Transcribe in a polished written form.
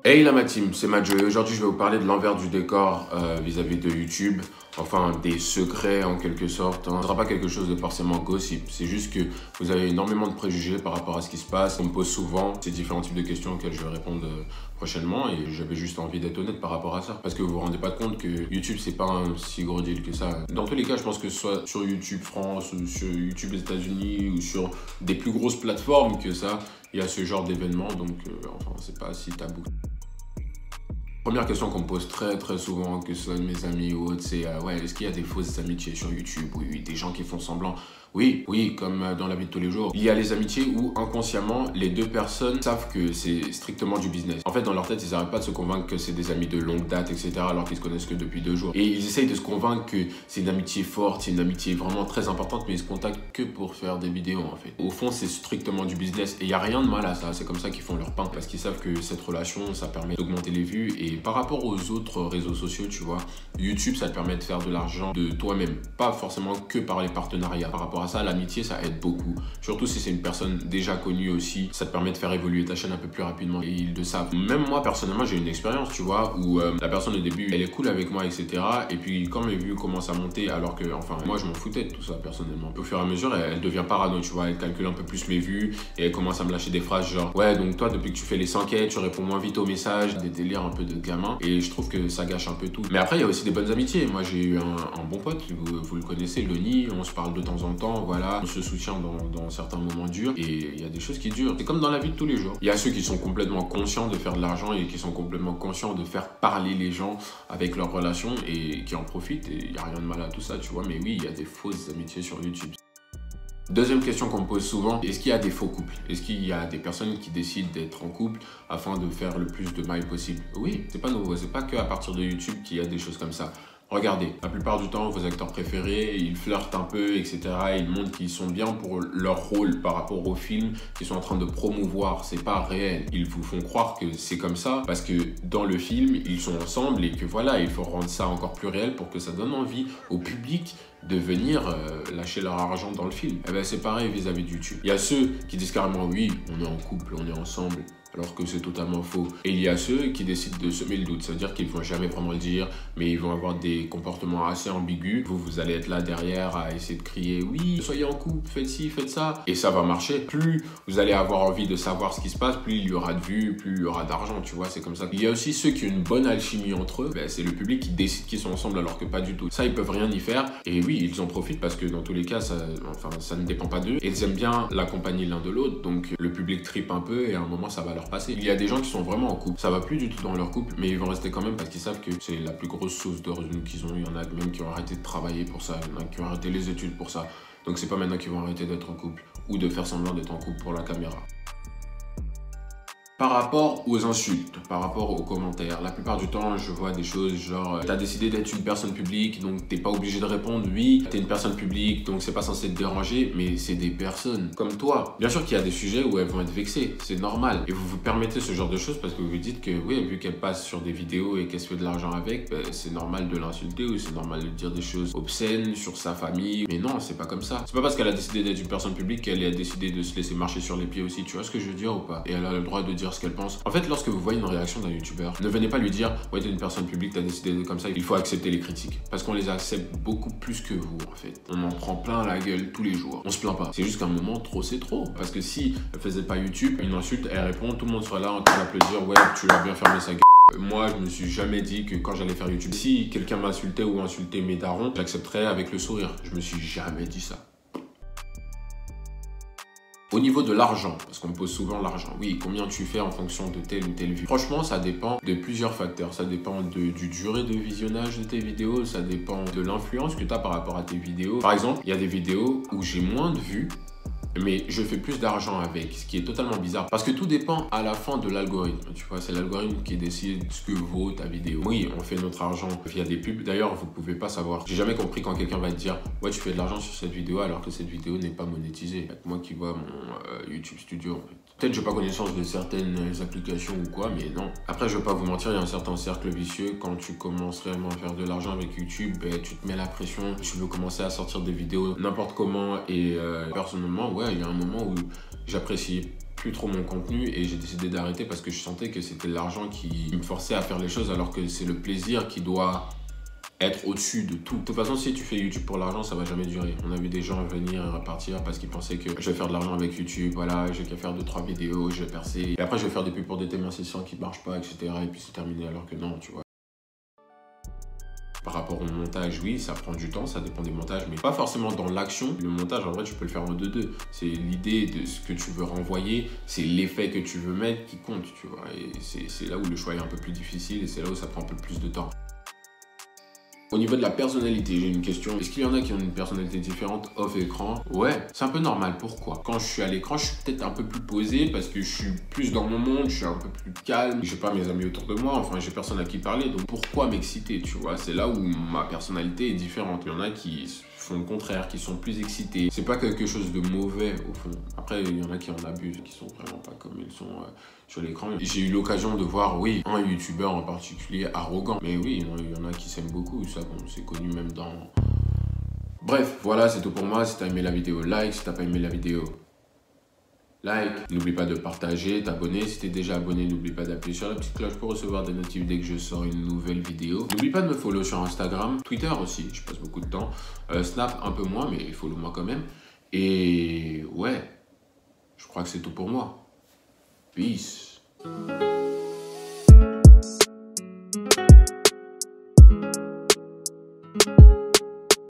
Hey la ma team, c'est Majo et aujourd'hui je vais vous parler de l'envers du décor vis-à-vis de YouTube. Enfin, des secrets en quelque sorte. Ce ne sera pas quelque chose de forcément gossip. C'est juste que vous avez énormément de préjugés par rapport à ce qui se passe. On me pose souvent ces différents types de questions auxquelles je vais répondre prochainement. Et j'avais juste envie d'être honnête par rapport à ça. Parce que vous vous rendez pas compte que YouTube, c'est pas un si gros deal que ça. Dans tous les cas, je pense que ce soit sur YouTube France, ou sur YouTube États-Unis, ou sur des plus grosses plateformes que ça, il y a ce genre d'événements. Donc, enfin, c'est pas si tabou. Première question qu'on me pose très souvent, que ce soit de mes amis ou autres, c'est ouais, est-ce qu'il y a des fausses amitiés sur YouTube? Oui, des gens qui font semblant. Oui, comme dans la vie de tous les jours. Il y a les amitiés où inconsciemment, les deux personnes savent que c'est strictement du business. En fait, dans leur tête, ils n'arrêtent pas de se convaincre que c'est des amis de longue date, etc. alors qu'ils se connaissent que depuis 2 jours. Et ils essayent de se convaincre que c'est une amitié forte, c'est une amitié vraiment très importante, mais ils se contactent que pour faire des vidéos en fait. Au fond, c'est strictement du business et il n'y a rien de mal à ça. C'est comme ça qu'ils font leur pain parce qu'ils savent que cette relation, ça permet d'augmenter les vues. Et par rapport aux autres réseaux sociaux, tu vois, YouTube, ça te permet de faire de l'argent de toi-même, pas forcément que par les partenariats. Par rapport à ça, l'amitié, ça aide beaucoup. Surtout si c'est une personne déjà connue aussi, ça te permet de faire évoluer ta chaîne un peu plus rapidement et ils le savent. Même moi, personnellement, j'ai une expérience, tu vois, où la personne au début, elle est cool avec moi, etc. Et puis quand mes vues commencent à monter, alors que, enfin, moi, je m'en foutais de tout ça, personnellement. Au fur et à mesure, elle devient parano, tu vois, elle calcule un peu plus mes vues et elle commence à me lâcher des phrases genre, ouais, donc toi, depuis que tu fais les 100 quêtes, tu réponds moins vite aux messages, des délires un peu de gamin. Et je trouve que ça gâche un peu tout. Mais après, il y a aussi des bonnes amitiés. Moi, j'ai eu un bon pote, vous le connaissez, Loni, on se parle de temps en temps, voilà, on se soutient dans certains moments durs et il y a des choses qui durent. C'est comme dans la vie de tous les jours. Il y a ceux qui sont complètement conscients de faire de l'argent et qui sont complètement conscients de faire parler les gens avec leurs relations et qui en profitent et il n'y a rien de mal à tout ça, tu vois. Mais oui, il y a des fausses amitiés sur YouTube. Deuxième question qu'on me pose souvent, est-ce qu'il y a des faux couples? Est-ce qu'il y a des personnes qui décident d'être en couple afin de faire le plus de mailles possible? Oui, c'est pas nouveau, c'est pas que à partir de YouTube qu'il y a des choses comme ça. Regardez, la plupart du temps, vos acteurs préférés, ils flirtent un peu, etc. Ils montrent qu'ils sont bien pour leur rôle par rapport au film qu'ils sont en train de promouvoir. C'est pas réel. Ils vous font croire que c'est comme ça parce que dans le film, ils sont ensemble et que voilà, il faut rendre ça encore plus réel pour que ça donne envie au public de venir lâcher leur argent dans le film. Et ben c'est pareil vis-à-vis de YouTube. Il y a ceux qui disent carrément oui, on est en couple, on est ensemble, alors que c'est totalement faux. Et il y a ceux qui décident de semer le doute, c'est-à-dire qu'ils ne vont jamais vraiment le dire, mais ils vont avoir des comportements assez ambigus. Vous allez être là derrière à essayer de crier « Oui, soyez en couple, faites ci, faites ça ». Et ça va marcher. Plus vous allez avoir envie de savoir ce qui se passe, plus il y aura de vues, plus il y aura d'argent, tu vois, c'est comme ça. Il y a aussi ceux qui ont une bonne alchimie entre eux, ben, c'est le public qui décide qu'ils sont ensemble alors que pas du tout. Ça, ils peuvent rien y faire. Et oui, ils en profitent parce que dans tous les cas, ça ne dépend pas d'eux. Ils aiment bien la compagnie l'un de l'autre, donc le public tripe un peu et à un moment, ça va leur passer. Il y a des gens qui sont vraiment en couple, ça va plus du tout dans leur couple, mais ils vont rester quand même parce qu'ils savent que c'est la plus grosse source de revenus qu'ils ont. Il y en a même qui ont arrêté de travailler pour ça, il y en a qui ont arrêté les études pour ça. Donc c'est pas maintenant qu'ils vont arrêter d'être en couple ou de faire semblant d'être en couple pour la caméra. Par rapport aux insultes, par rapport aux commentaires, la plupart du temps, je vois des choses genre t'as décidé d'être une personne publique, donc t'es pas obligé de répondre. Oui, t'es une personne publique, donc c'est pas censé te déranger, mais c'est des personnes comme toi. Bien sûr qu'il y a des sujets où elles vont être vexées, c'est normal. Et vous vous permettez ce genre de choses parce que vous vous dites que oui, vu qu'elle passe sur des vidéos et qu'elle se fait de l'argent avec, ben, c'est normal de l'insulter ou c'est normal de dire des choses obscènes sur sa famille. Mais non, c'est pas comme ça. C'est pas parce qu'elle a décidé d'être une personne publique qu'elle a décidé de se laisser marcher sur les pieds aussi. Tu vois ce que je veux dire ou pas? Et elle a le droit de dire ce qu'elle pense. En fait, lorsque vous voyez une réaction d'un youtubeur, ne venez pas lui dire ouais, t'es une personne publique, t'as décidé de comme ça. Il faut accepter les critiques parce qu'on les accepte beaucoup plus que vous en fait. On en prend plein la gueule tous les jours. On se plaint pas. C'est juste qu'à un moment, trop c'est trop. Parce que si elle faisait pas YouTube, une insulte, elle répond, tout le monde sera là en train d'applaudir, ouais, tu as bien fermé sa gueule. Moi, je me suis jamais dit que quand j'allais faire YouTube, si quelqu'un m'insultait ou insultait mes darons, j'accepterais avec le sourire. Je me suis jamais dit ça. Au niveau de l'argent, parce qu'on me pose souvent l'argent, oui, combien tu fais en fonction de telle ou telle vue? Franchement, ça dépend de plusieurs facteurs. Ça dépend du durée de visionnage de tes vidéos, ça dépend de l'influence que tu as par rapport à tes vidéos. Par exemple, il y a des vidéos où j'ai moins de vues, mais je fais plus d'argent avec, ce qui est totalement bizarre. Parce que tout dépend à la fin de l'algorithme. Tu vois, c'est l'algorithme qui décide ce que vaut ta vidéo. Oui, on fait notre argent via des pubs. D'ailleurs, vous pouvez pas savoir. J'ai jamais compris quand quelqu'un va te dire ouais, tu fais de l'argent sur cette vidéo alors que cette vidéo n'est pas monétisée. Moi qui vois mon YouTube Studio en fait. Peut-être je n'ai pas connaissance de certaines applications ou quoi, mais non. Après, je vais pas vous mentir, il y a un certain cercle vicieux. Quand tu commences réellement à faire de l'argent avec YouTube, ben, tu te mets la pression. Tu veux commencer à sortir des vidéos n'importe comment et personnellement, ouais, il y a un moment où j'apprécie plus trop mon contenu et j'ai décidé d'arrêter parce que je sentais que c'était l'argent qui me forçait à faire les choses alors que c'est le plaisir qui doit être au-dessus de tout. De toute façon, si tu fais YouTube pour l'argent, ça va jamais durer. On a vu des gens venir et repartir parce qu'ils pensaient que je vais faire de l'argent avec YouTube, voilà, j'ai qu'à faire 2-3 vidéos, je vais percer. Et après, je vais faire des pubs pour des témoignages qui marchent pas, etc. Et puis c'est terminé alors que non, tu vois. Par rapport au montage, oui, ça prend du temps, ça dépend des montages, mais pas forcément dans l'action. Le montage, en vrai, tu peux le faire en 2-2. C'est l'idée de ce que tu veux renvoyer, c'est l'effet que tu veux mettre qui compte, tu vois. Et c'est là où le choix est un peu plus difficile et c'est là où ça prend un peu plus de temps. Au niveau de la personnalité, j'ai une question. Est-ce qu'il y en a qui ont une personnalité différente off écran? Ouais, c'est un peu normal. Pourquoi? Quand je suis à l'écran, je suis peut-être un peu plus posé parce que je suis plus dans mon monde, je suis un peu plus calme. J'ai pas mes amis autour de moi, enfin, j'ai personne à qui parler. Donc pourquoi m'exciter, tu vois? C'est là où ma personnalité est différente. Il y en a qui font le contraire, qui sont plus excités. C'est pas quelque chose de mauvais au fond. Après, il y en a qui en abusent, qui sont vraiment pas comme ils sont sur l'écran. J'ai eu l'occasion de voir, oui, un youtubeur en particulier arrogant. Mais oui, il y en a qui s'aiment beaucoup. Ça, bon, c'est connu même dans... Bref, voilà, c'est tout pour moi. Si t'as aimé la vidéo, like. Si t'as pas aimé la vidéo, like. N'oublie pas de partager, t'abonner. Si t'es déjà abonné, n'oublie pas d'appuyer sur la petite cloche pour recevoir des notifs dès que je sors une nouvelle vidéo. N'oublie pas de me follow sur Instagram, Twitter aussi, je passe beaucoup de temps. Snap un peu moins, mais follow moi quand même. Et ouais, je crois que c'est tout pour moi. Peace.